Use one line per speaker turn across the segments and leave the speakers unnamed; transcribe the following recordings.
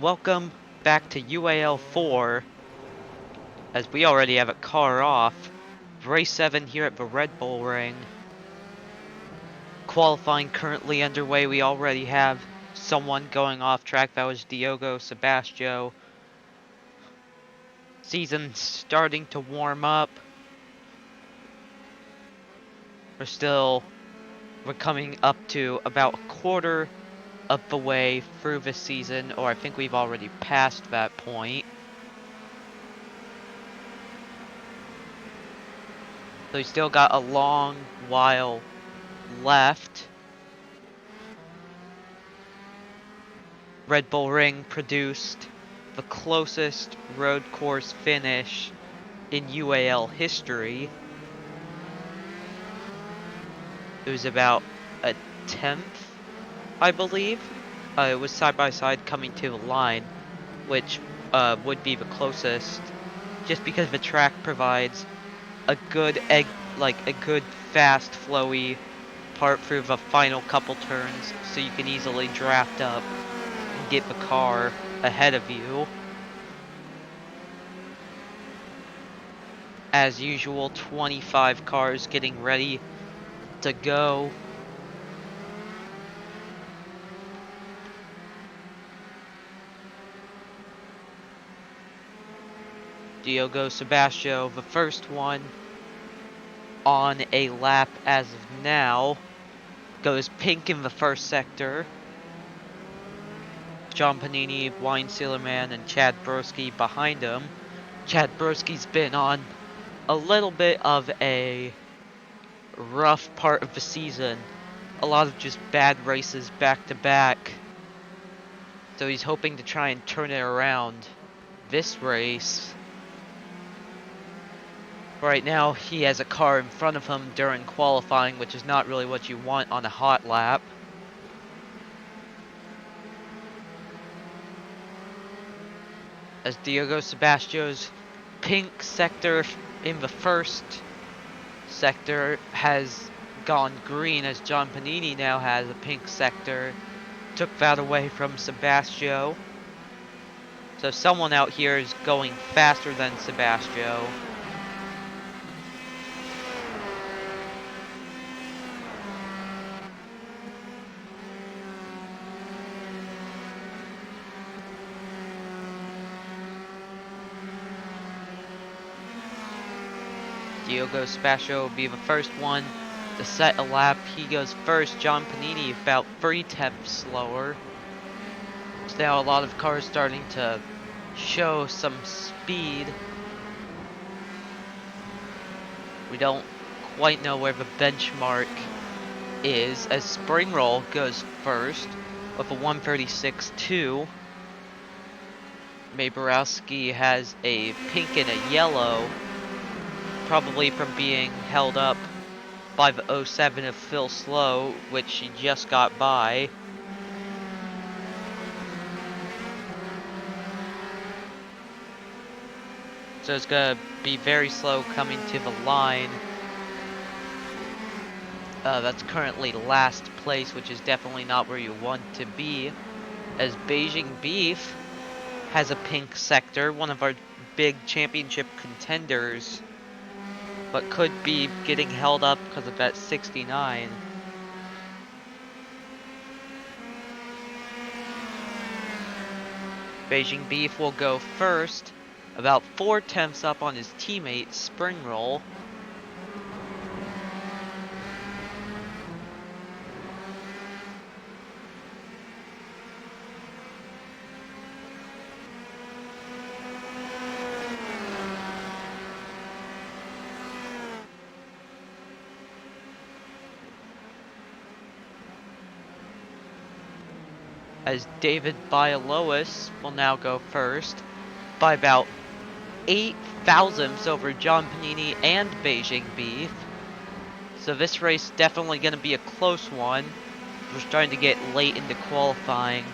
Welcome back to UAL4, as we already have a car off. Race 7 here at the Red Bull Ring. Qualifying currently underway. We already have someone going off track. That was Diogo Sebastio. Season starting to warm up. We're coming up to about a quarter of the way through the season, or I think we've already passed that point. So we still got a long while left. Red Bull Ring produced the closest road course finish in UAL history. It was about a 10th, I believe. It was side by side coming to the line, which would be the closest, just because the track provides a good fast, flowy part through the final couple turns, so you can easily draft up and get the car ahead of you. As usual, 25 cars getting ready to go. Diogo Sebastio, the first one on a lap as of now, goes pink in the first sector. John Panini, Wine Sealerman, and Chad Broski behind him. Chad Broski's been on a little bit of a rough part of the season. A lot of just bad races back to back. So he's hoping to try and turn it around this race. Right now, he has a car in front of him during qualifying, which is not really what you want on a hot lap. As Diogo Sebastio's pink sector in the first sector has gone green, as John Panini now has a pink sector. Took that away from Sebastio. So someone out here is going faster than Sebastio. Diogo Sebastio will be the first one to set a lap. He goes first. John Panini about 3/10 slower. So now a lot of cars starting to show some speed. We don't quite know where the benchmark is, as Spring Roll goes first with a 136.2. May Borowski has a pink and a yellow, probably from being held up by the 07 of Phil Slow, which she just got by. So it's gonna be very slow coming to the line. That's currently last place, which is definitely not where you want to be, as Beijing Beef has a pink sector, one of our big championship contenders, but could be getting held up because of that 69. Beijing Beef will go first, about 4/10 up on his teammate Spring Roll. As David Bialois will now go first by about 8 thousandths over John Panini and Beijing Beef. So this race definitely going to be a close one. We're starting to get late into qualifying.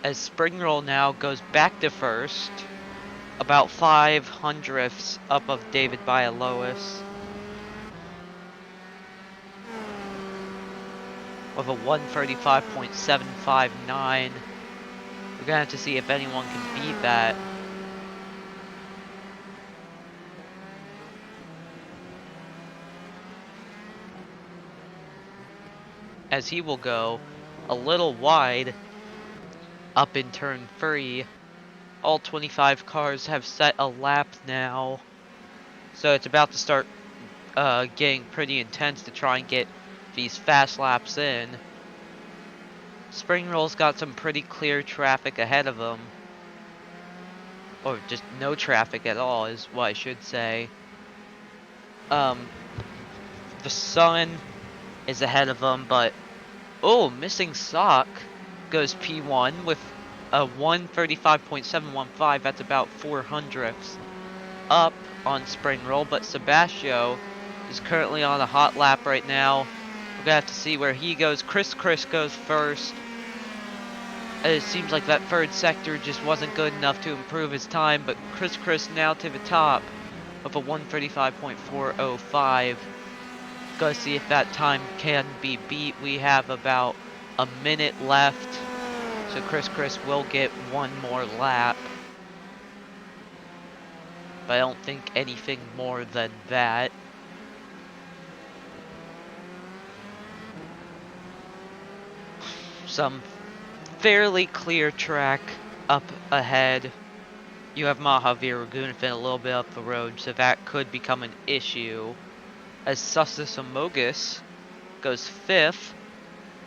As Spring Roll now goes back to first, about 5/100ths up of David Bialois. with a 135.759. We're gonna have to see if anyone can beat that. As he will go a little wide up in turn 3. All 25 cars have set a lap now. So it's about to start getting pretty intense to try and get these fast laps in. Spring Roll's got some pretty clear traffic ahead of him. Or just no traffic at all is what I should say. Um, the Sun is ahead of him, but oh, Missing Sock goes P1 with a 135.715. That's about 400ths up on Spring Roll, but Sebastio is currently on a hot lap right now. We're gonna have to see where he goes. Chris goes first. It seems like that third sector just wasn't good enough to improve his time, but Chris now to the top of a 135.405. Gotta see if that time can be beat. We have about a minute left, so Chris will get one more lap. But I don't think anything more than that. Some fairly clear track up ahead. You have Mahavir Ragunathan a little bit up the road, so that could become an issue. As Sussus Amogus goes 5th,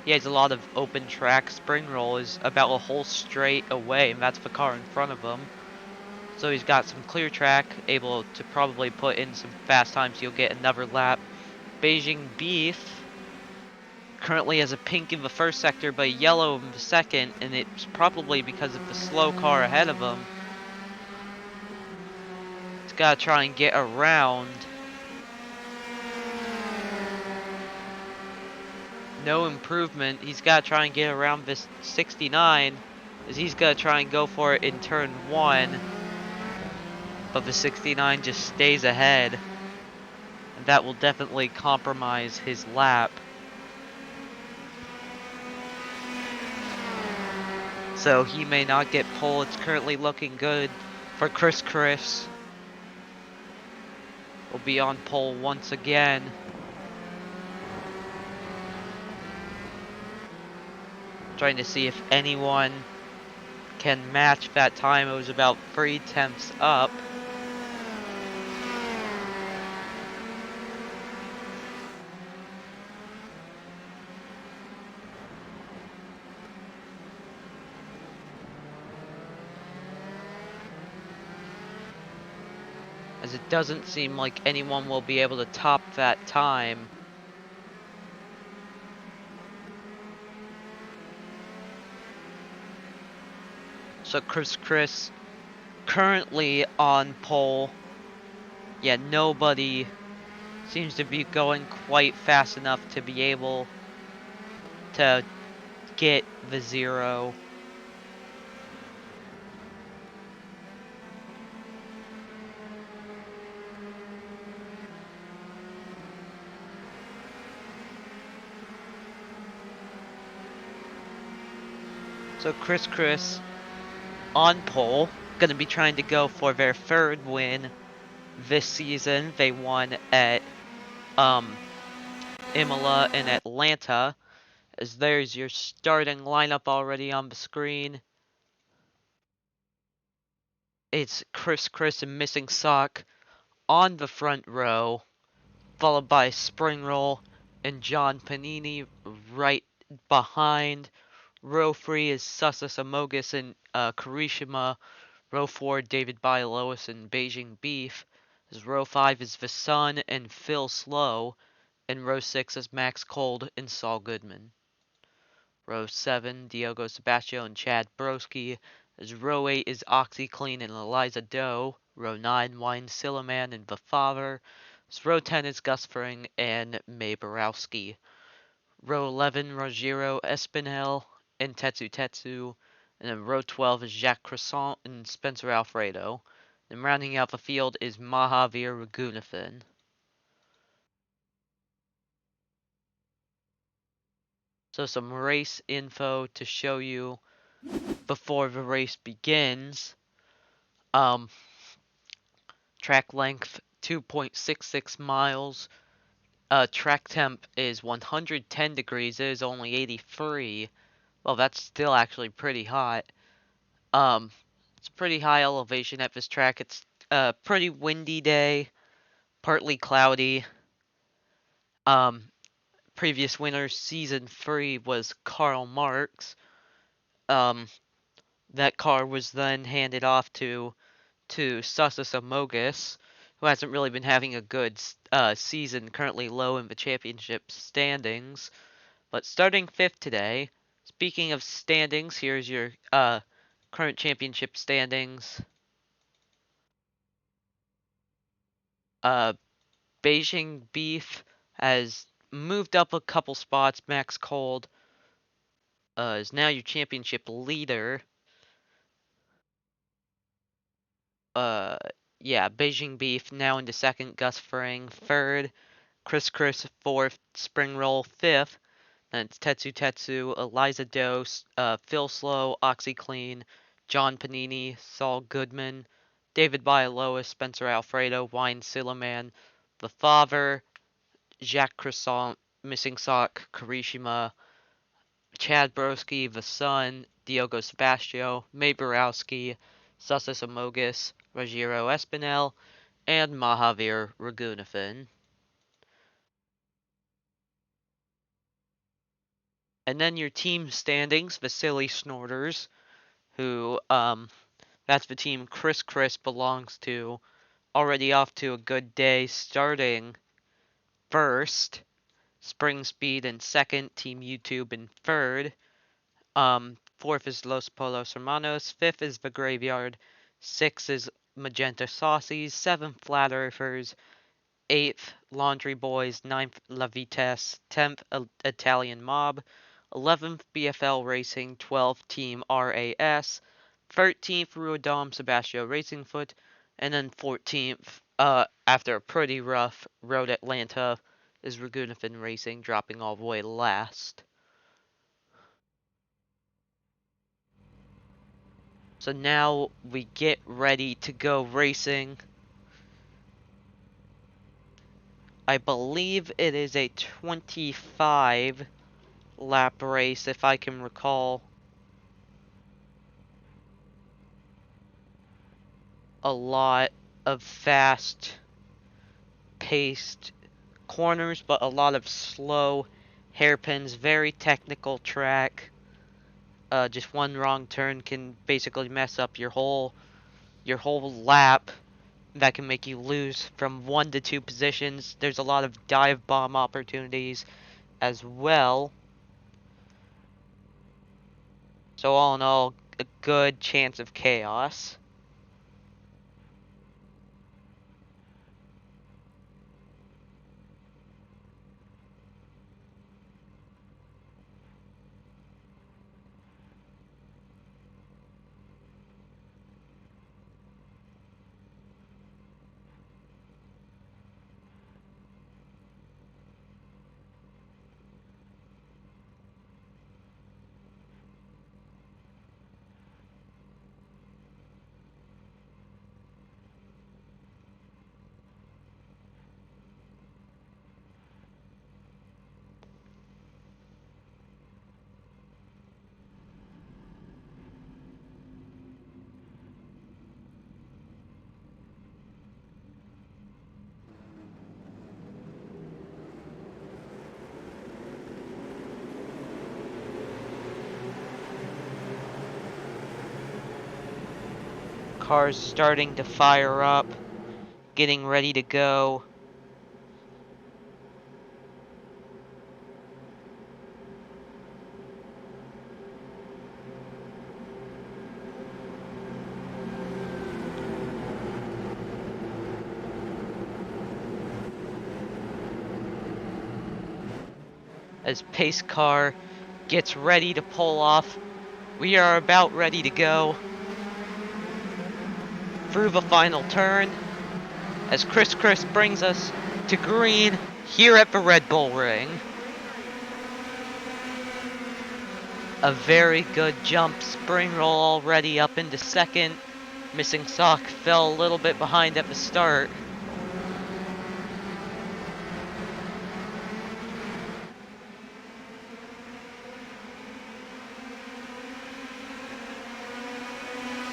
he has a lot of open track. Spring Roll is about a whole straight away, and that's the car in front of him. So he's got some clear track, able to probably put in some fast times. He'll get another lap. Beijing Beef currently has a pink in the first sector, but a yellow in the second, and it's probably because of the slow car ahead of him. He's got to try and get around. No improvement. He's got to try and get around this 69, as he's got to try and go for it in turn 1. But the 69 just stays ahead, and that will definitely compromise his lap. So he may not get pole. It's currently looking good for Chris. Will be on pole once again. Trying to see if anyone can match that time. It was about 3/10 up. As it doesn't seem like anyone will be able to top that time. So Chris currently on pole. Yeah, nobody seems to be going quite fast enough to be able to get the 0. So Chris on pole, gonna be trying to go for their 3rd win this season. They won at Imola and Atlanta. As there's your starting lineup already on the screen. It's Chris and Missing Sock on the front row, followed by Spring Roll and John Panini right behind. Row 3 is Sussus Amogus and Karishima. Row 4, David Bialois and Beijing Beef. As row 5 is The Sun and Phil Slow. And row 6 is Max Cold and Saul Goodman. Row 7, Diogo Sebastio and Chad Broski. As row 8 is OxyClean and Eliza Doe. Row 9, Wine Silliman and The Father. As row 10 is Gus Fring and May Borowski. Row 11, Rogero Espinel and Tetsu. And then row 12 is Jacques Croissant and Spencer Alfredo. And rounding out the field is Mahavir Ragunathan. So some race info to show you before the race begins. Um, Track length 2.66 miles. Track temp is 110 degrees. It is only 83. Well, that's still actually pretty hot. Um, it's a pretty high elevation at this track. It's a pretty windy day, partly cloudy. Um, Previous winner, season 3, was Karl Marx. Um, that car was then handed off to Sussus Amogus, who hasn't really been having a good season, currently low in the championship standings, but starting 5th today. Speaking of standings, here's your current championship standings. Uh, Beijing Beef has moved up a couple spots. Max Cold is now your championship leader. Uh, yeah, Beijing Beef now into second. Gus Fring third. Chris fourth. Spring Roll fifth. Then it's Tetsu Tetsu, Eliza Dose, Phil Slow, OxyClean, John Panini, Saul Goodman, David Bialoa, Spencer Alfredo, Wine Silliman, The Father, Jacques Croissant, Missing Sock, Karishima, Chad Broski, The Sun, Diogo Sebastio, May Borowski, Sussus Amogus, Rogero Espinel, and Mahavir Raghunathan. And then your team standings, Vasily Snorters, who that's the team Chris belongs to. Already off to a good day, starting first. Spring Speed in second, Team YouTube in third. Fourth is Los Polos Hermanos. Fifth is The Graveyard. Sixth is Magenta Saucies. Seventh, Flat Earthers. Eighth, Laundry Boys. Ninth, La Vitesse. 10th, Italian Mob. 11th, BFL Racing. 12th, Team RAS. 13th, Ruodam Sebastio Racing Foot. And then 14th, after a pretty rough Road Atlanta, is Raghunathan Racing, dropping all the way last. So now we get ready to go racing. I believe it is a 25 lap race, if I can recall. A lot of fast paced corners, but a lot of slow hairpins, very technical track. Just one wrong turn can basically mess up your whole lap. That can make you lose from 1 to 2 positions. There's a lot of dive bomb opportunities as well. So all in all, a good chance of chaos. Cars starting to fire up, getting ready to go. As pace car gets ready to pull off, we are about ready to go through the final turn as Chris brings us to green here at the Red Bull Ring. A very good jump. Spring roll already up into second. Missing Sock fell a little bit behind at the start.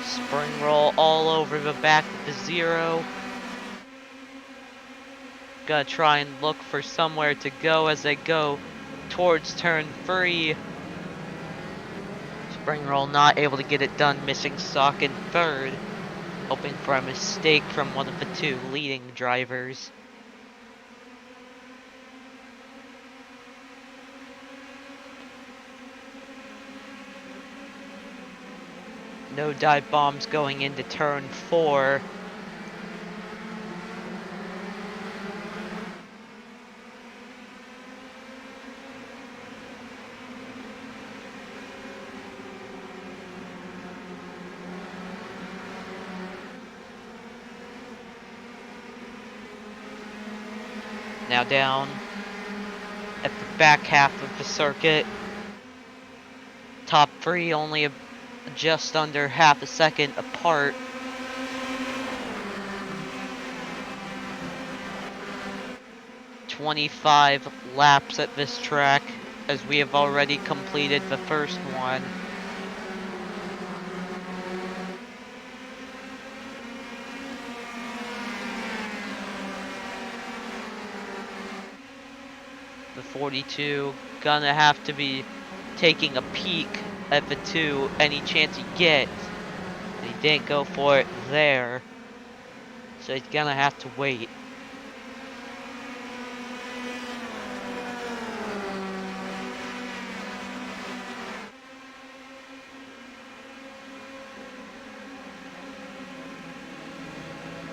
Spring roll all over the back of the zero. Gonna try and look for somewhere to go as they go towards turn 3. Spring roll not able to get it done. Missing Sock in third. Hoping for a mistake from one of the two leading drivers. No dive bombs going into turn 4. Now down at the back half of the circuit. Top 3 only just under half a second apart. "25 laps at this track, as we have already completed the first one. The 42 gonna have to be taking a peek at the 2 any chance he gets. He didn't go for it there, so he's gonna have to wait.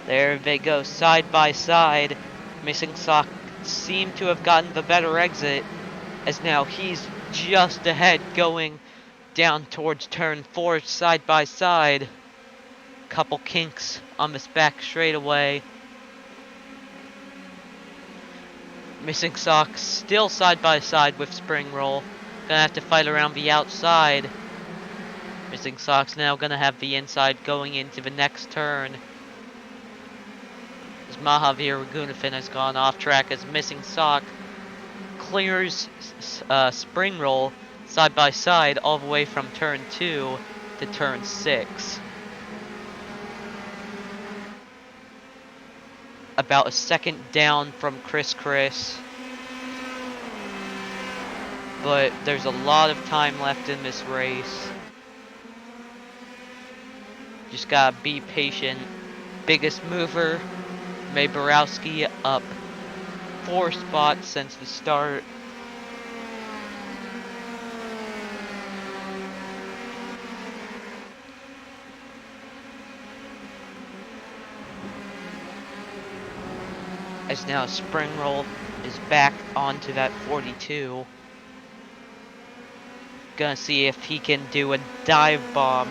There they go, side by side. Missing Sock seemed to have gotten the better exit, as now he's just ahead going down towards turn 4, side by side. Couple kinks on this back straightaway. Missing Sock still side by side with Spring Roll. Gonna have to fight around the outside. Missing Sock's now gonna have the inside going into the next turn. As Mahavir Raghunathan has gone off track, as Missing Sock clears Spring Roll side by side all the way from turn 2 to turn 6. About a second down from Chris, but there's a lot of time left in this race. Just gotta be patient. Biggest mover, May Borowski, up 4 spots since the start. As now Spring Roll is back onto that 42. Gonna see if he can do a dive bomb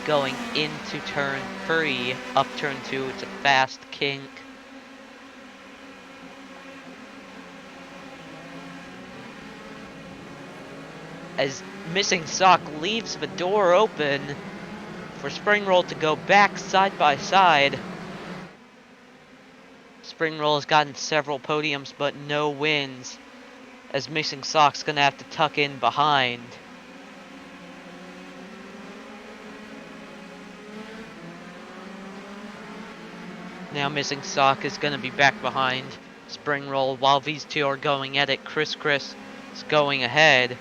going into turn 3. Up turn 2, it's a fast kink. As Missing Sock leaves the door open for Spring Roll to go back side by side. Spring Roll has gotten several podiums but no wins, as Missing Sock's gonna have to tuck in behind. Now Missing Sock is gonna be back behind Spring Roll while these two are going at it. Chris is going ahead.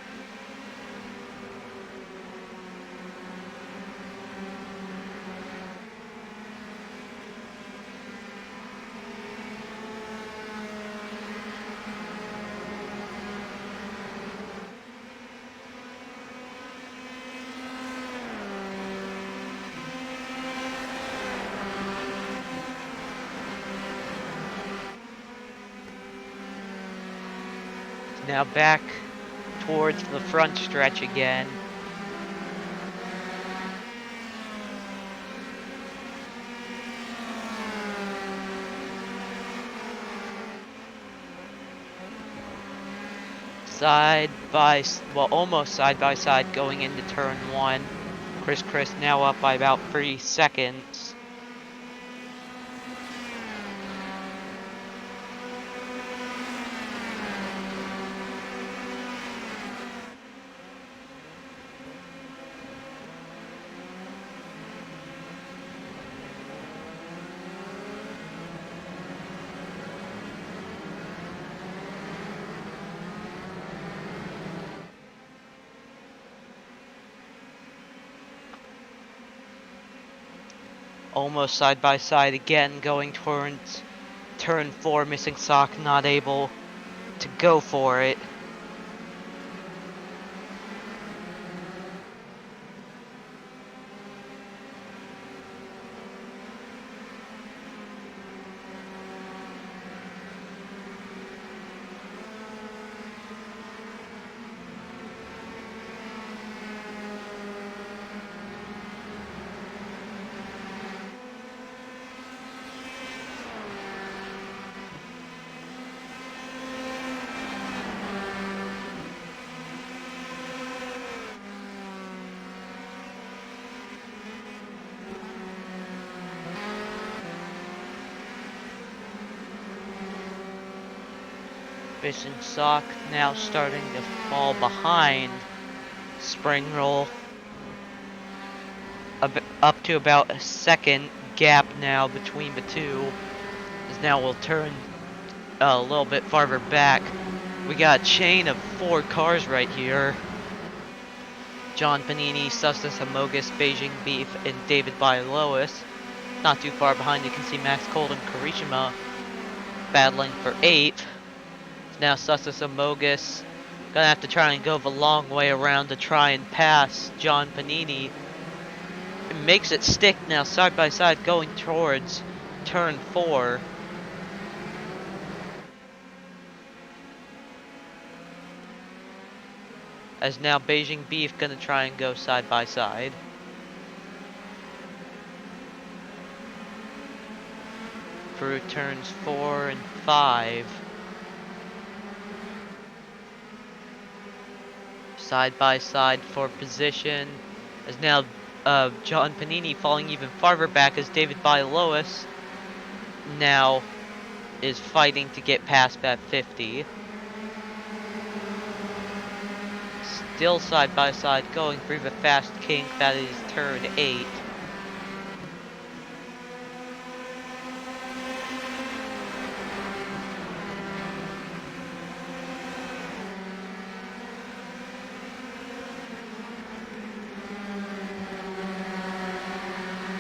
Now back towards the front stretch again. almost side by side going into turn 1. Chris now up by about 3 seconds. Almost side by side again going towards turn 4. Missing sock, not able to go for it. Missing sock now starting to fall behind spring roll. Up to about a second gap now between the two. As now we'll turn a little bit farther back. We got a chain of 4 cars right here. John Panini, Sustus Amogus, Beijing Beef, and David Lois. Not too far behind, you can see Max Cold and Karishima battling for 8th. Now Sustus Amogus gonna have to try and go the long way around to try and pass John Panini. It makes it stick now side by side going towards turn 4. As now Beijing Beef gonna try and go side by side. Through turns 4 and 5. Side by side for position. As now John Panini falling even farther back as David Lois now is fighting to get past that 50. Still side by side going through the fast kink, that is turn 8.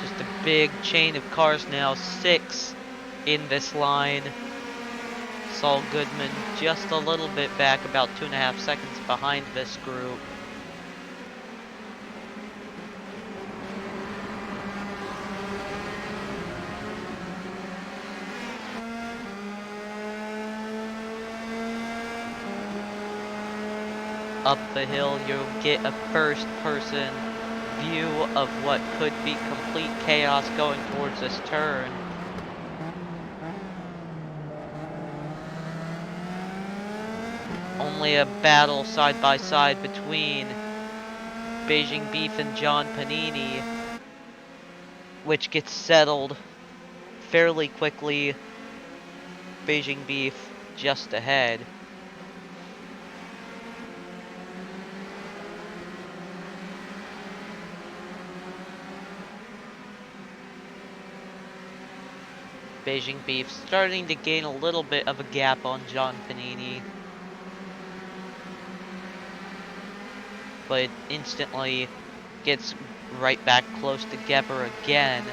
Just a big chain of cars now, 6 in this line. Saul Goodman just a little bit back, about 2.5 seconds behind this group. Up the hill, you'll get a first-person view of what could be complete chaos going towards this turn. Only a battle side by side between Beijing Beef and John Panini, which gets settled fairly quickly. Beijing Beef just ahead. Beijing Beef starting to gain a little bit of a gap on John Panini. But it instantly gets right back close together again.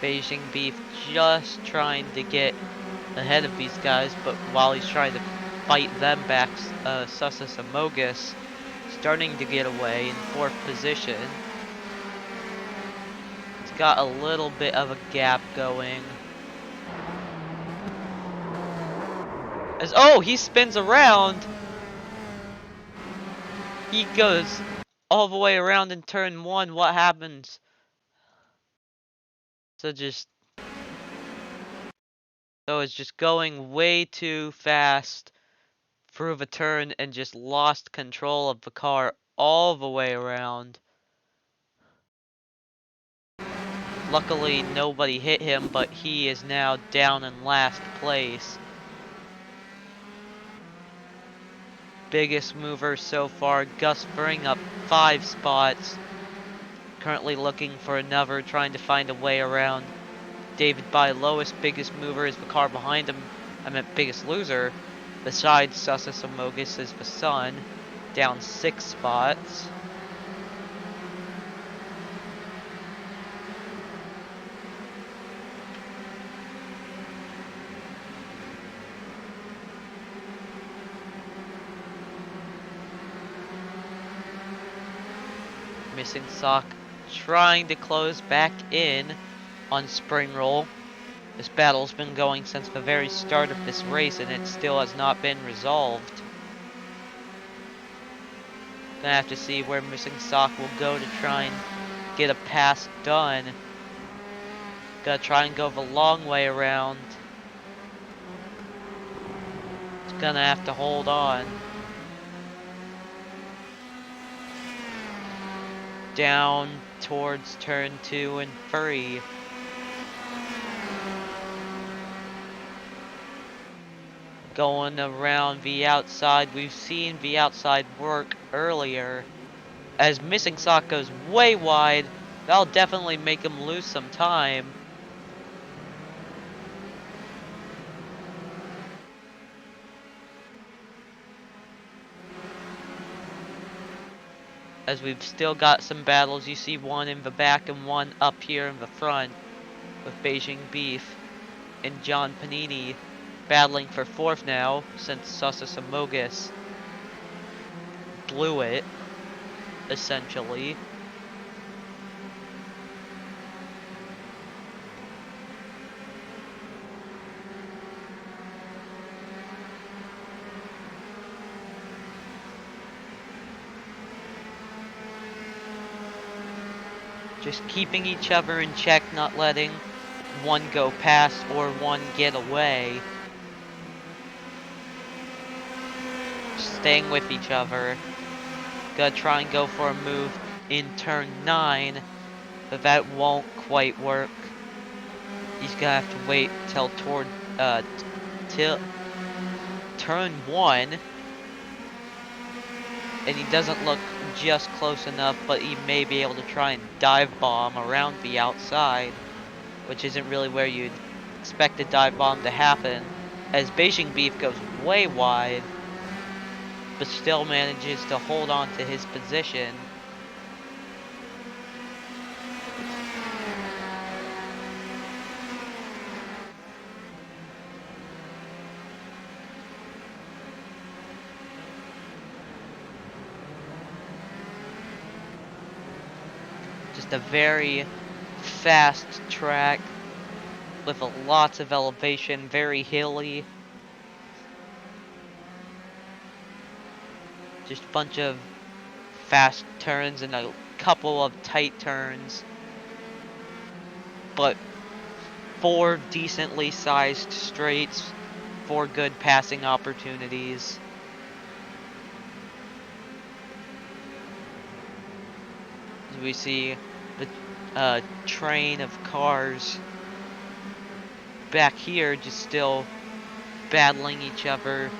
Beijing Beef just trying to get ahead of these guys, but while he's trying to fight them back, Sussus Amogus starting to get away in 4th position. It's got a little bit of a gap going. As he spins around. he goes all the way around in turn 1. What happens? So it's just going way too fast through the turn and just lost control of the car all the way around. Luckily, nobody hit him, but he is now down in last place. Biggest mover so far, Gus Fring up 5 spots. Currently looking for another, trying to find a way around. David by lowest, biggest mover is the car behind him. I meant biggest loser. Besides Sussus Amogus is the Sun, down 6 spots. Missing Sock trying to close back in on Spring Roll. This battle's been going since the very start of this race and it still has not been resolved. Gonna have to see where Missing Sock will go to try and get a pass done. Gotta try and go the long way around. It's gonna have to hold on. Down towards turn 2 and 3. Going around the outside. We've seen the outside work earlier. As Missing Sock goes way wide, that'll definitely make him lose some time. As we've still got some battles. You see one in the back and one up here in the front with Beijing Beef and John Panini battling for 4th now since Sussus Amogus blew it, essentially. Just keeping each other in check, not letting one go past or one get away. Staying with each other. Gotta try and go for a move in turn 9, but that won't quite work. He's gonna have to wait till till turn 1, and he doesn't look just close enough, but he may be able to try and dive bomb around the outside, which isn't really where you'd expect a dive bomb to happen, as Beijing Beef goes way wide, but still manages to hold on to his position. Just a very fast track with lots of elevation, very hilly. Just a bunch of fast turns and a couple of tight turns. But 4 decently sized straights, 4 good passing opportunities. As we see the train of cars back here just still battling each other.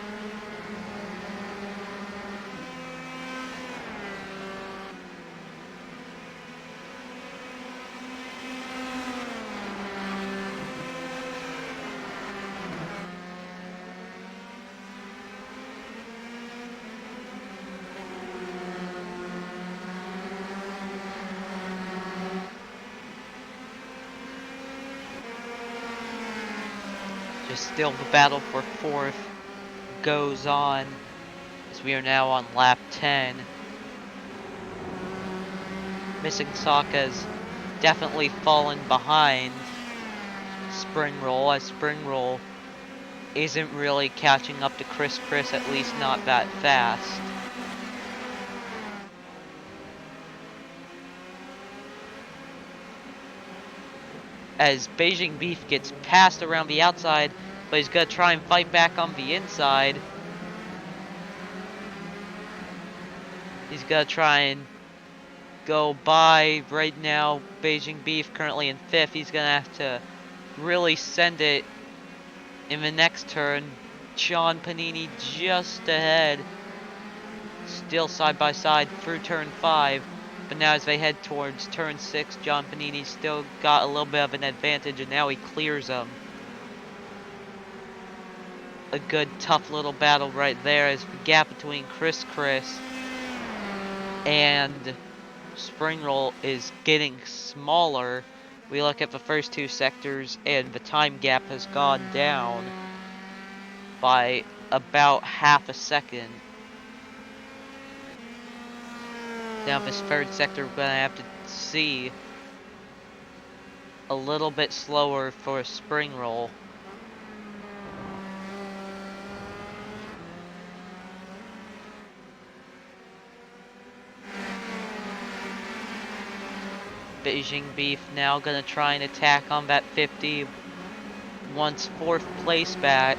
Still the battle for 4th goes on as we are now on lap 10. Missing Sock has definitely fallen behind Spring Roll, as Spring Roll isn't really catching up to Chris, at least not that fast. as Beijing Beef gets passed around the outside, but he's gonna try and fight back on the inside. He's gonna try and go by right now. Beijing Beef currently in 5th. He's gonna have to really send it in the next turn. John Panini just ahead. Still side by side through turn 5. But now as they head towards turn 6, John Panini still got a little bit of an advantage, and now he clears them. A good tough little battle right there as the gap between Chris and Spring Roll is getting smaller. We look at the first 2 sectors and the time gap has gone down by about half a second. Now this 3rd sector we're gonna have to see a little bit slower for a Spring Roll. Beijing Beef now gonna try and attack on that 50. Wants 4th place back.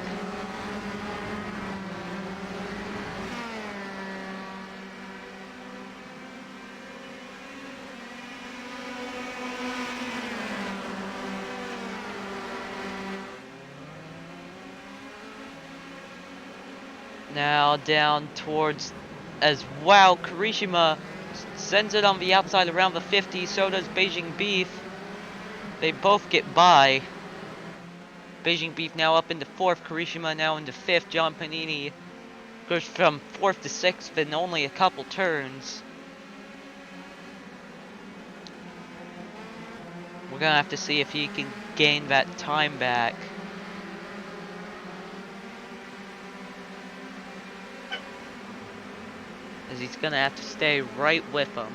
Now down towards as wow, Kirishima sends it on the outside around the 50, so does Beijing Beef. They both get by. Beijing Beef now up into 4th, Kirishima now into 5th. John Panini goes from 4th to 6th in only a couple turns. We're gonna have to see if he can gain that time back. As he's gonna have to stay right with him.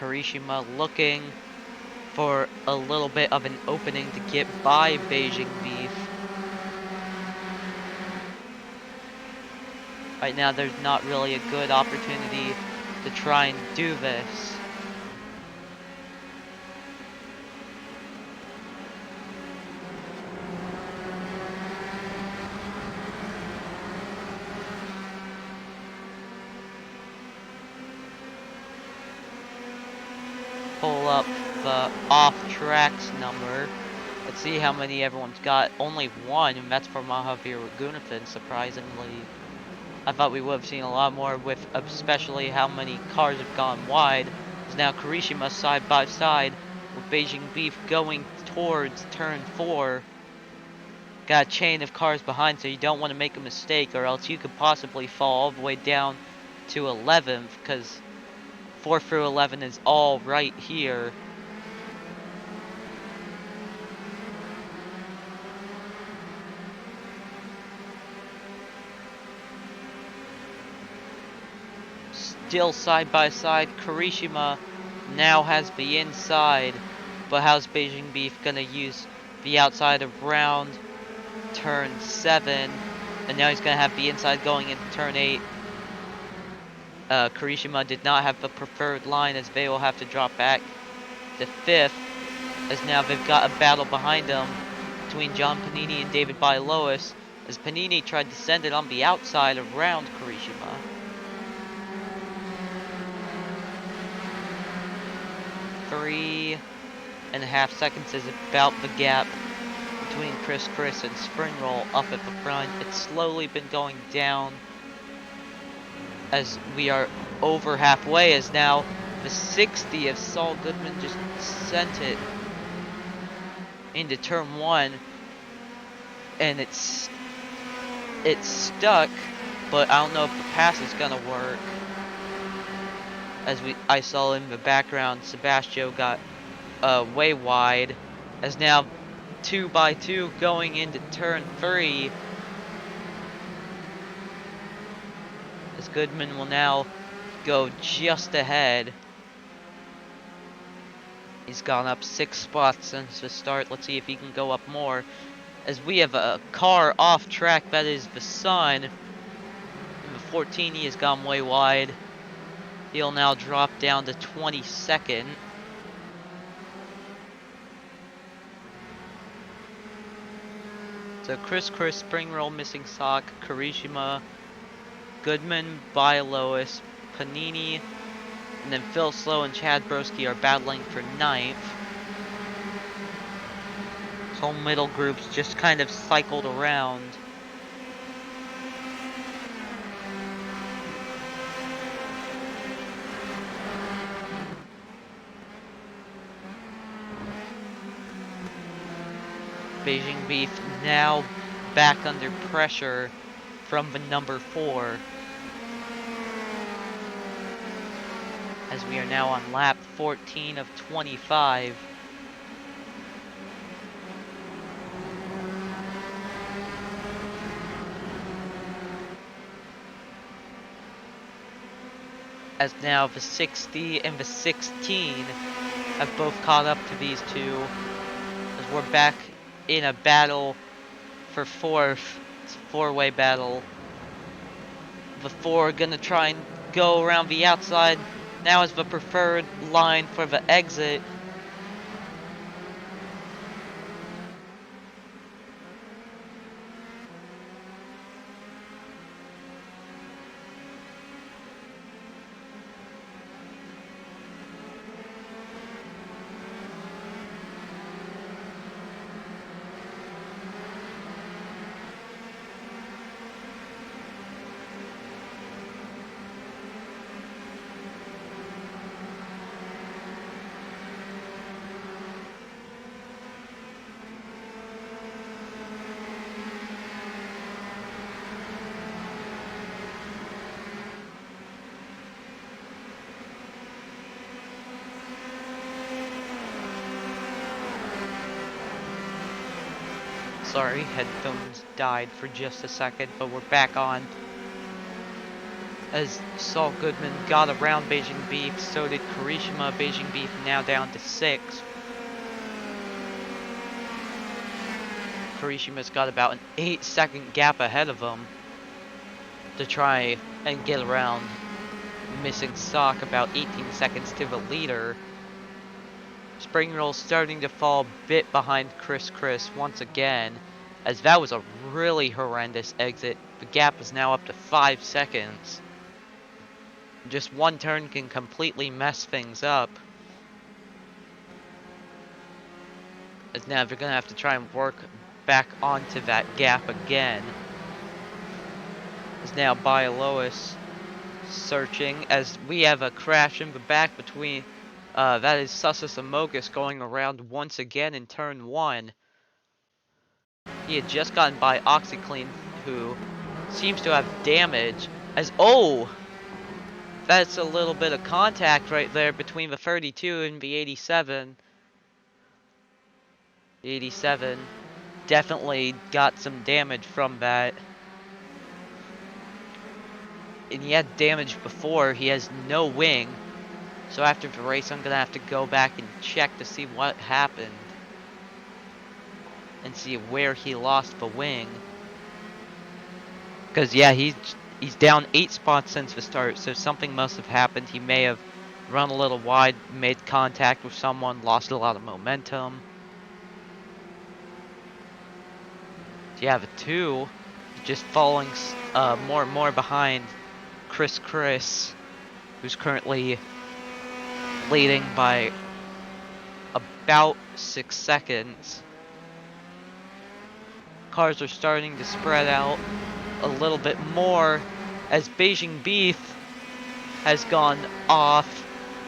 Kirishima looking for a little bit of an opening to get by Beijing Beef. Right now there's not really a good opportunity to try and do this. Pull up the off-tracks number. Let's see how many everyone's got. Only 1, and that's for Mahavir Raghunathan, surprisingly. I thought we would have seen a lot more with especially how many cars have gone wide. As now Kirishima side by side with Beijing Beef going towards turn 4. Got a chain of cars behind, so you don't want to make a mistake, or else you could possibly fall all the way down to 11th, because 4 through 11 is all right here. Still side by side, Kirishima now has the inside, but how's Beijing Beef gonna use the outside around turn 7, and now he's gonna have the inside going into turn 8. Kirishima did not have the preferred line, as they will have to drop back to 5th, as now they've got a battle behind them between John Panini and David Bailois, as Panini tried to send it on the outside around Kirishima. 3.5 seconds is about the gap between Chris and Spring Roll up at the front. It's slowly been going down as we are over halfway, as now the 60 of Saul Goodman just sent it into turn 1, and it's stuck, but I don't know if the pass is gonna work. As I saw in the background, Sebastian got way wide, as now 2 by 2 going into turn 3. as Goodman will now go just ahead. He's gone up 6 spots since the start. Let's see if he can go up more. As we have a car off track, that is the Sun. In the 14, he has gone way wide. He'll now drop down to 22nd. So Chris, Spring Roll, Missing Sock, Karishima, Goodman, Lois, Panini, and then Phil Slow and Chad Broski are battling for 9th. This whole middle group's just kind of cycled around. Beijing Beef now back under pressure from the number 4. As we are now on lap 14 of 25. As now the 60 and the 16 have both caught up to these two. As we're back in a battle for 4th. It's a 4-way battle. The 4 gonna try and go around the outside. Now is the preferred line for the exit. Sorry, headphones died for just a second, but we're back on. As Saul Goodman got around Beijing Beef, so did Karishima. Beijing Beef now down to 6. Karishima's got about an 8-second gap ahead of him to try and get around Missing Sock, about 18 seconds to the leader. Spring Roll starting to fall a bit behind Chris once again, as that was a really horrendous exit. The gap is now up to 5 seconds. Just one turn can completely mess things up. As now they're going to have to try and work back onto that gap again. As now Lois searching, as we have a crash in the back between that is Sussus and Mogus going around once again in turn 1. He had just gotten by OxyClean, who seems to have damage. As that's a little bit of contact right there between the 32 and the 87. The 87 definitely got some damage from that. And he had damage before. He has no wing. So after the race, I'm going to have to go back and check to see what happened. And see where he lost the wing. Because, yeah, he's down 8 spots since the start. So something must have happened. He may have run a little wide, made contact with someone, lost a lot of momentum. So, yeah, the 2 just falling more and more behind Chris, who's currently leading by about 6 seconds. Cars are starting to spread out a little bit more as Beijing Beef has gone off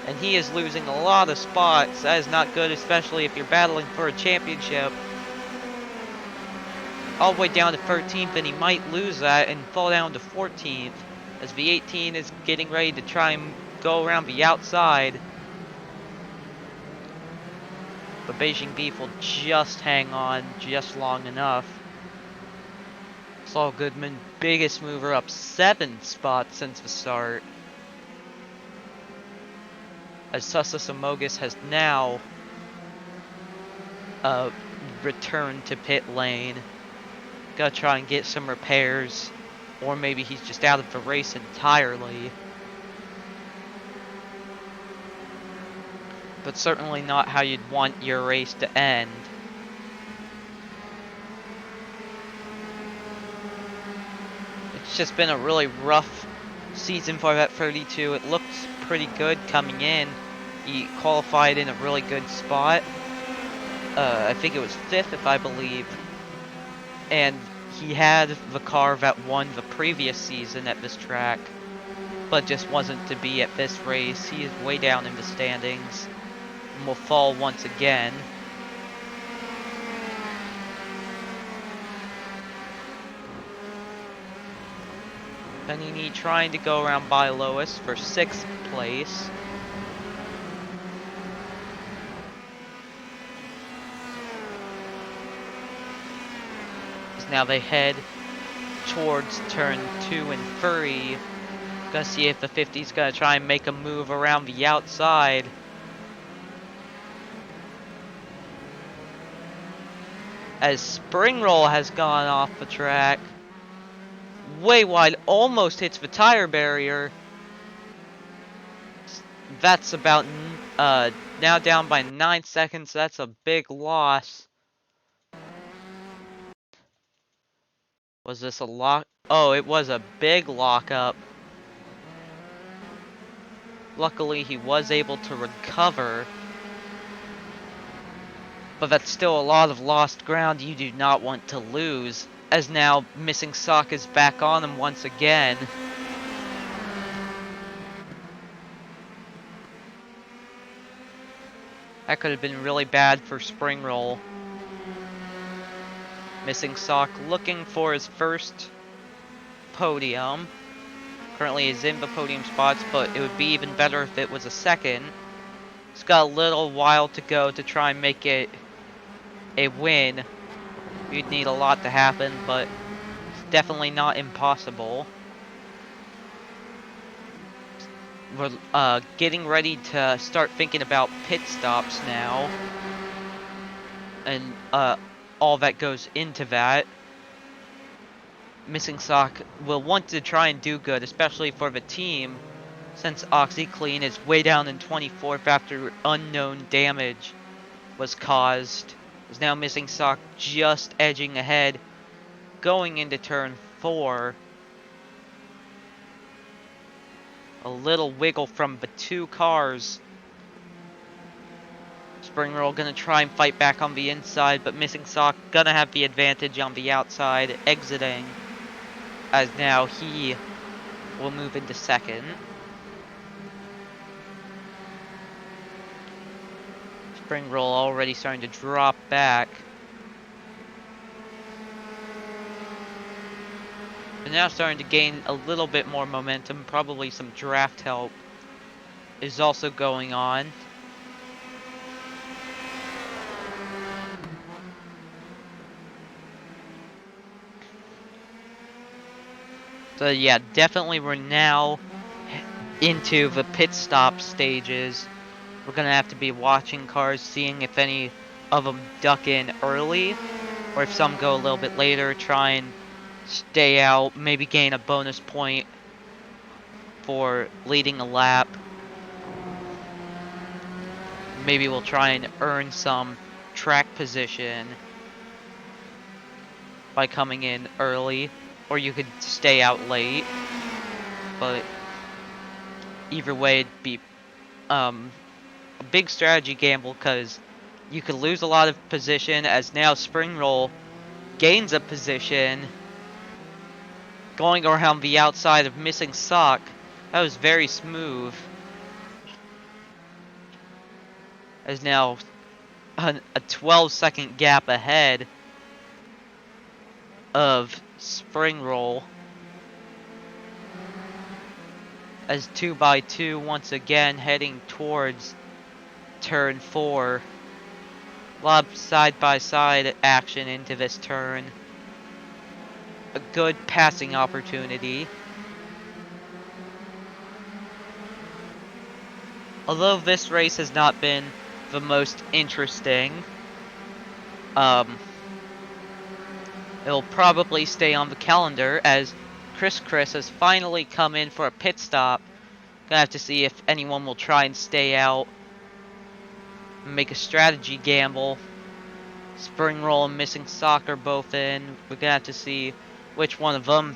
and he is losing a lot of spots. That is not good, especially if you're battling for a championship. All the way down to 13th, and he might lose that and fall down to 14th as the 18 is getting ready to try and go around the outside. But Beijing Beef will just hang on just long enough. Saul Goodman, biggest mover, up 7 spots since the start. As Sussa Samogus has now returned to pit lane. Gotta try and get some repairs. Or maybe he's just out of the race entirely. But certainly not how you'd want your race to end. It's just been a really rough season for that 32. It looked pretty good coming in. He qualified in a really good spot. I think it was 5th, if I believe. And he had the car that won the previous season at this track, but just wasn't to be at this race. He is way down in the standings and will fall once again. Panini trying to go around by Lois for 6th place. Now they head towards turn 2 and 3. Gonna see if the 50's gonna try and make a move around the outside. As Spring Roll has gone off the track. Way wide, almost hits the tire barrier. That's about, now down by 9 seconds. That's a big loss. Was this a lock? Oh, it was a big lockup. Luckily, he was able to recover. But that's still a lot of lost ground you do not want to lose. As now, Missing Sock is back on him once again. That could have been really bad for Spring Roll. Missing Sock looking for his first podium. Currently is in the podium spots, but it would be even better if it was a second. He's got a little while to go to try and make it a win. You'd need a lot to happen, but it's definitely not impossible. We're getting ready to start thinking about pit stops now. And all that goes into that. Missing Sock will want to try and do good, especially for the team, since OxyClean is way down in 24th after unknown damage was caused. Is now Missing Sock just edging ahead, going into turn 4. A little wiggle from the 2 cars. Spring Roll gonna try and fight back on the inside, but Missing Sock gonna have the advantage on the outside, exiting. As now he will move into second. Spring Roll already starting to drop back. But now starting to gain a little bit more momentum. Probably some draft help is also going on. So yeah, definitely we're now into the pit stop stages. We're gonna have to be watching cars, seeing if any of them duck in early, or if some go a little bit later, try and stay out, maybe gain a bonus point for leading a lap. Maybe we'll try and earn some track position by coming in early, or you could stay out late. But either way, it'd be a big strategy gamble, because you could lose a lot of position, as now Spring Roll gains a position going around the outside of Missing Sock. That was very smooth. As now a 12-second gap ahead of Spring Roll. As 2x2 once again heading towards turn 4. A lot of side-by-side action into this turn. a good passing opportunity. Although this race has not been the most interesting, it'll probably stay on the calendar as Chris has finally come in for a pit stop. Gonna have to see if anyone will try and stay out and make a strategy gamble. Spring Roll and Missing Sock are both in. We're gonna have to see which one of them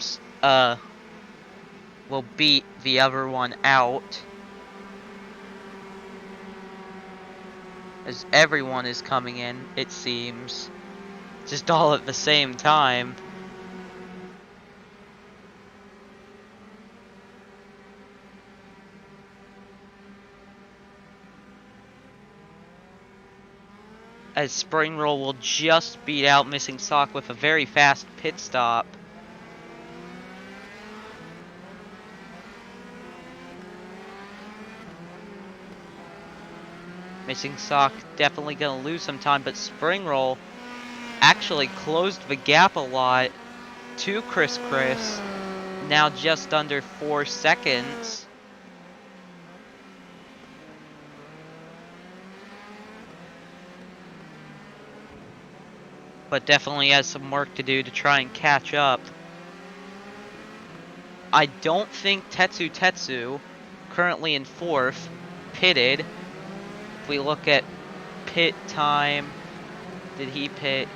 will beat the other one out. As everyone is coming in, it seems. Just all at the same time. As Spring Roll will just beat out Missing Sock with a very fast pit stop. Missing Sock definitely gonna lose some time, but Spring Roll actually closed the gap a lot to Chris. Now just under 4 seconds. But definitely has some work to do to try and catch up. I don't think Tetsu, currently in 4th, pitted. If we look at pit time, did he pit?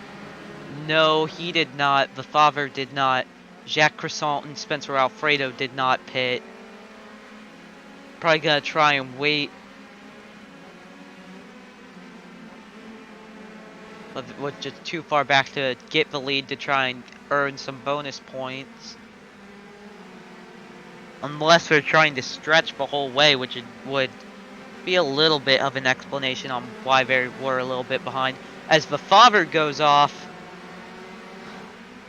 No, he did not. The father did not. Jacques Crescent and Spencer Alfredo did not pit. Probably gonna try and wait. But we're just too far back to get the lead to try and earn some bonus points. Unless we're trying to stretch the whole way, which would be a little bit of an explanation on why they were a little bit behind. As the father goes off,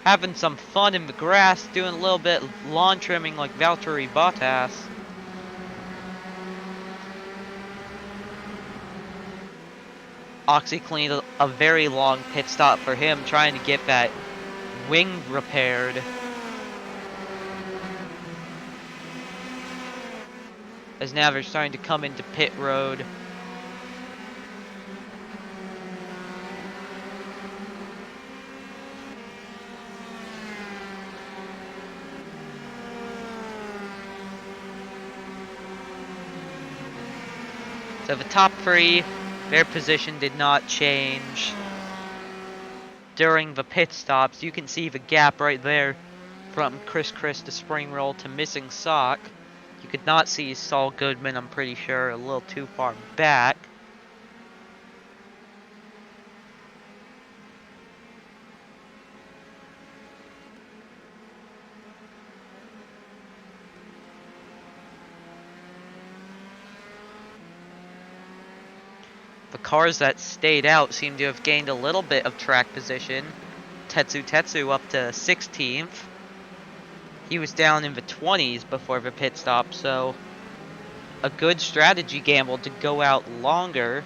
having some fun in the grass, doing a little bit of lawn trimming like Valtteri Bottas. OxyClean, a very long pit stop for him, trying to get that wing repaired. As now they're starting to come into pit road. So the top 3, their position did not change during the pit stops. You can see the gap right there from Chris to Spring Roll to Missing Sock. You could not see Saul Goodman, I'm pretty sure, a little too far back. The cars that stayed out seem to have gained a little bit of track position. Tetsu up to 16th. He was down in the 20s before the pit stop, so a good strategy gamble to go out longer.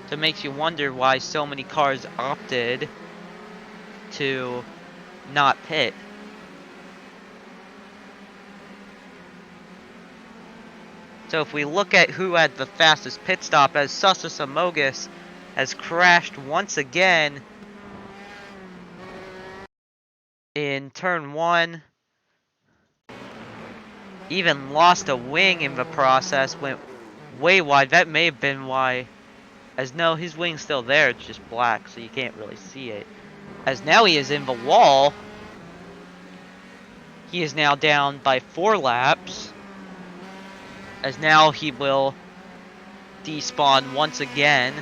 That makes you wonder why so many cars opted to not pit. So if we look at who had the fastest pit stop, as Sussus Amogus has crashed once again in turn 1. Even lost a wing in the process, went way wide. That may have been why. As no, his wing's still there, it's just black, so you can't really see it. As now he is in the wall. He is now down by 4 laps. As now he will despawn once again.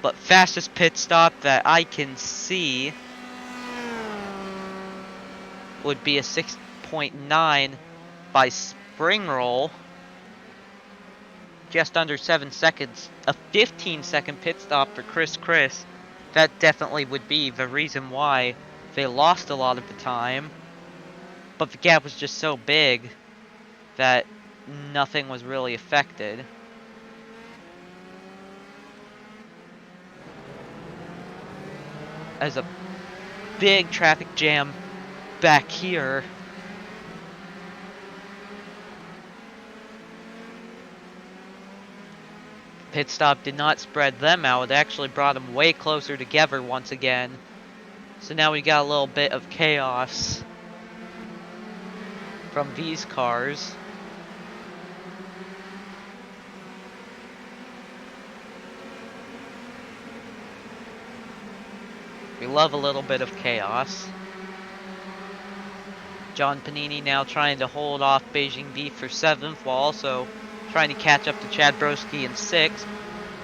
But fastest pit stop that I can see would be a 6.9 by Spring Roll. Just under 7 seconds. A 15-second pit stop for Chris. That definitely would be the reason why they lost a lot of the time. But the gap was just so big that nothing was really affected. as a big traffic jam back here. Pit stop did not spread them out. It actually brought them way closer together once again. So now we got a little bit of chaos from these cars. We love a little bit of chaos. John Panini now trying to hold off Beijing Beef for 7th while also trying to catch up to Chad Broski in 6th.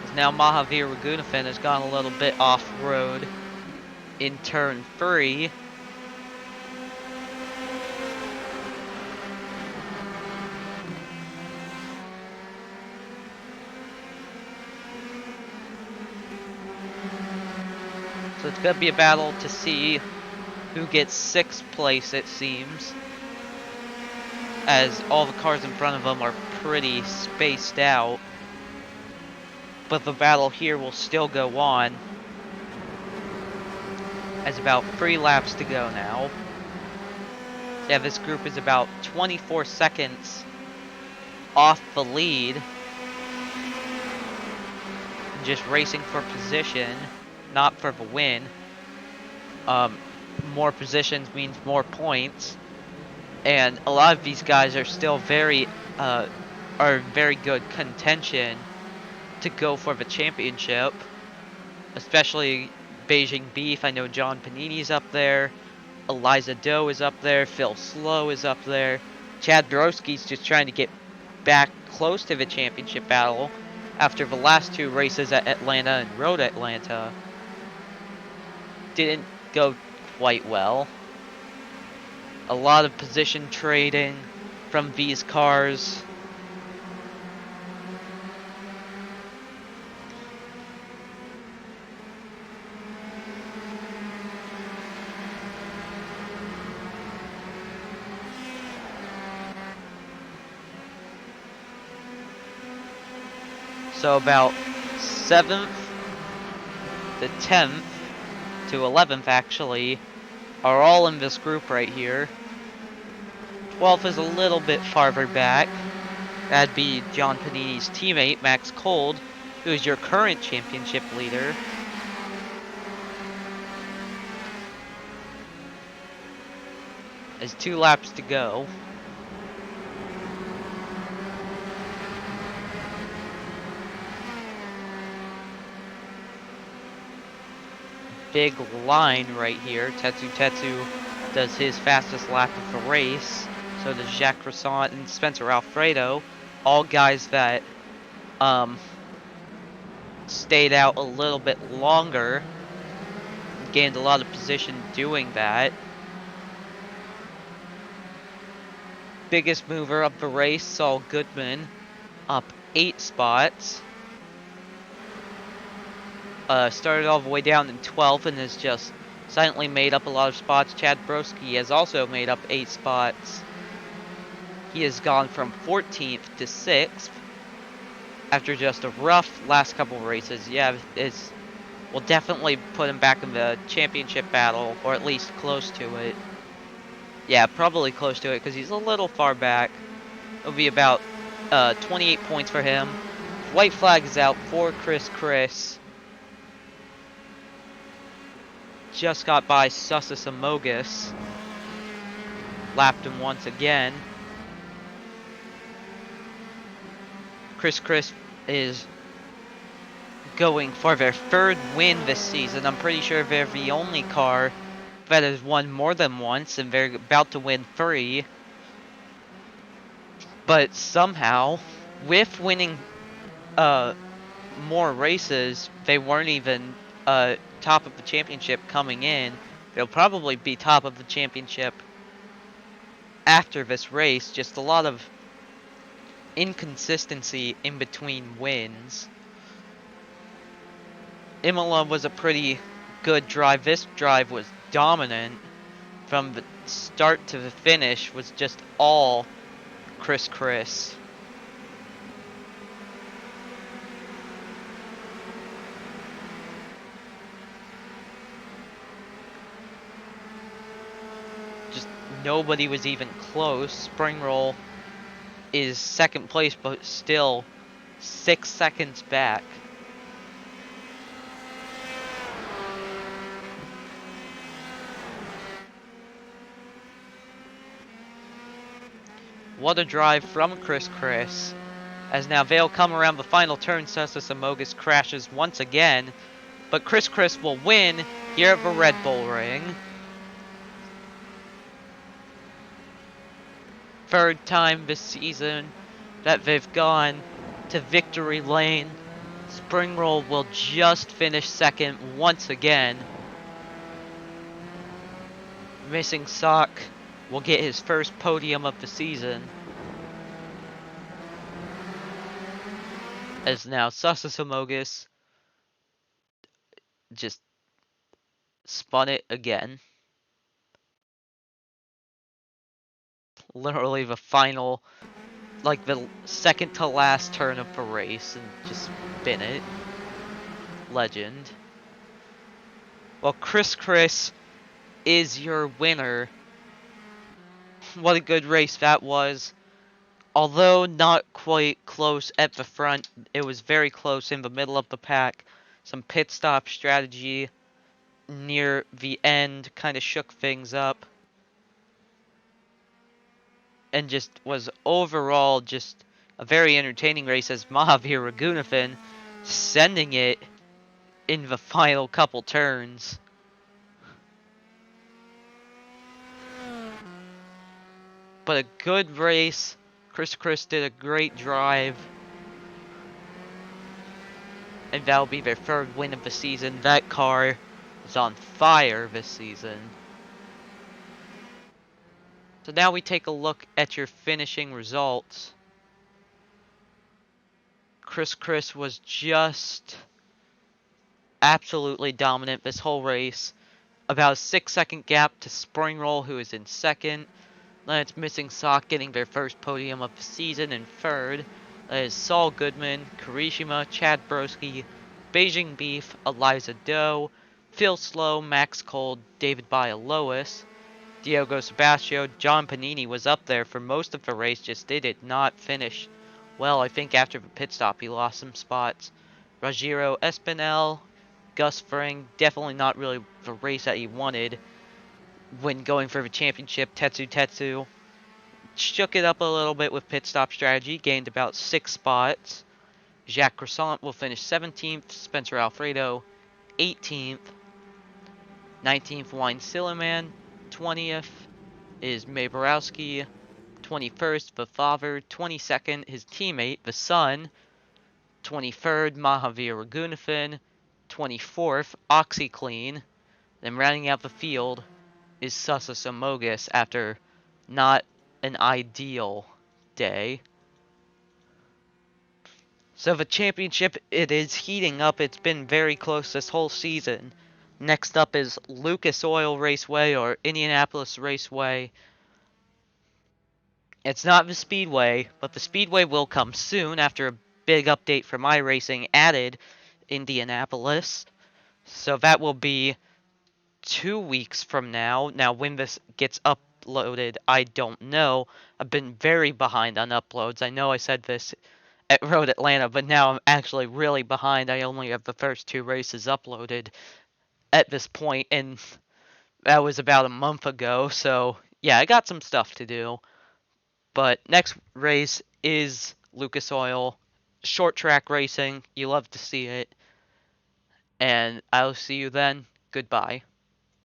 As now Mahavir Raghunathan has gone a little bit off-road in turn 3. So it's going to be a battle to see who gets 6th place, it seems, as all the cars in front of them are pretty spaced out. But the battle here will still go on, as about 3 laps to go now. Yeah, this group is about 24 seconds off the lead, and just racing for position, not for the win. More positions means more points, and a lot of these guys are still very good contention to go for the championship, especially Beijing Beef. I know John Panini's up there, Eliza Doe is up there, Phil Slow is up there, Chad Broski's just trying to get back close to the championship battle after the last 2 races at Atlanta and Road Atlanta didn't go quite well. A lot of position trading from these cars. So about 7th to 10th to 11th actually are all in this group right here. 12th is a little bit farther back. That'd be John Panini's teammate, Max Cold, who is your current championship leader. There's 2 laps to go. Big line right here. Tetsu does his fastest lap of the race. So does Jacques Croissant and Spencer Alfredo. All guys that stayed out a little bit longer. Gained a lot of position doing that. Biggest mover of the race, Saul Goodman, up 8 spots. Started all the way down in 12th and has just silently made up a lot of spots. Chad Broski has also made up 8 spots. He has gone from 14th to 6th after just a rough last couple races. Yeah, will definitely put him back in the championship battle, or at least close to it. Yeah, probably close to it because he's a little far back. It'll be about 28 points for him. White flag is out for Chris. Just got by Sussus Amogus. Lapped him once again. Chris is going for their 3rd win this season. I'm pretty sure they're the only car that has won more than once, and they're about to win 3. But somehow, with winning more races, they weren't even top of the championship coming in. They'll probably be top of the championship after this race. Just a lot of inconsistency in between wins. Imola was a pretty good drive. This drive was dominant from the start to the finish, was just all Chris. nobody was even close. Spring Roll is second place, but still 6 seconds back. What a drive from Chris. As now they'll come around the final turn, Samogus crashes once again, but Chris will win here at the Red Bull Ring. Third time this season that they've gone to victory lane. Spring Roll will just finish second once again. Missing Sock will get his first podium of the season. As now Samogus just spun it again. Literally the final, like the second to last turn of the race, and just spin it. Legend. Well, Chris is your winner. What a good race that was. Although not quite close at the front, it was very close in the middle of the pack. Some pit stop strategy near the end kind of shook things up. And just was overall just a very entertaining race as Mahavir Raghunathan sending it in the final couple turns. But a good race. Chris did a great drive. And that'll be their third win of the season. That car is on fire this season. So now we take a look at your finishing results. Chris was just absolutely dominant this whole race. About a 6-second gap to Spring Roll, who is in second. Then it's Missing Sock getting their first podium of the season in third. That is Saul Goodman, Karishima, Chad Broski, Beijing Beef, Eliza Doe, Phil Slow, Max Cole, David Lois, Diogo Sebastio. John Panini was up there for most of the race, just they did not finish well. I think after the pit stop he lost some spots. Rajiro Espinel, Gus Fring, definitely not really the race that he wanted when going for the championship. Tetsu shook it up a little bit with pit stop strategy, gained about 6 spots. Jacques Croissant will finish 17th, Spencer Alfredo 18th, 19th Wine Silliman, 20th is May Borowski, 21st the father, 22nd his teammate the son, 23rd Mahavir Raghunathan, 24th OxyClean, then rounding out the field is Samogus after not an ideal day. So the championship, it is heating up. It's been very close this whole season. Next up is Lucas Oil Raceway or Indianapolis Raceway. It's not the Speedway, but the Speedway will come soon after a big update for my racing added Indianapolis. So that will be 2 weeks from now. Now, when this gets uploaded, I don't know. I've been very behind on uploads. I know I said this at Road Atlanta, but now I'm actually really behind. I only have the first 2 races uploaded at this point, and that was about a month ago. So, yeah, I got some stuff to do. But next race is Lucas Oil. Short track racing. You love to see it. And I'll see you then. Goodbye.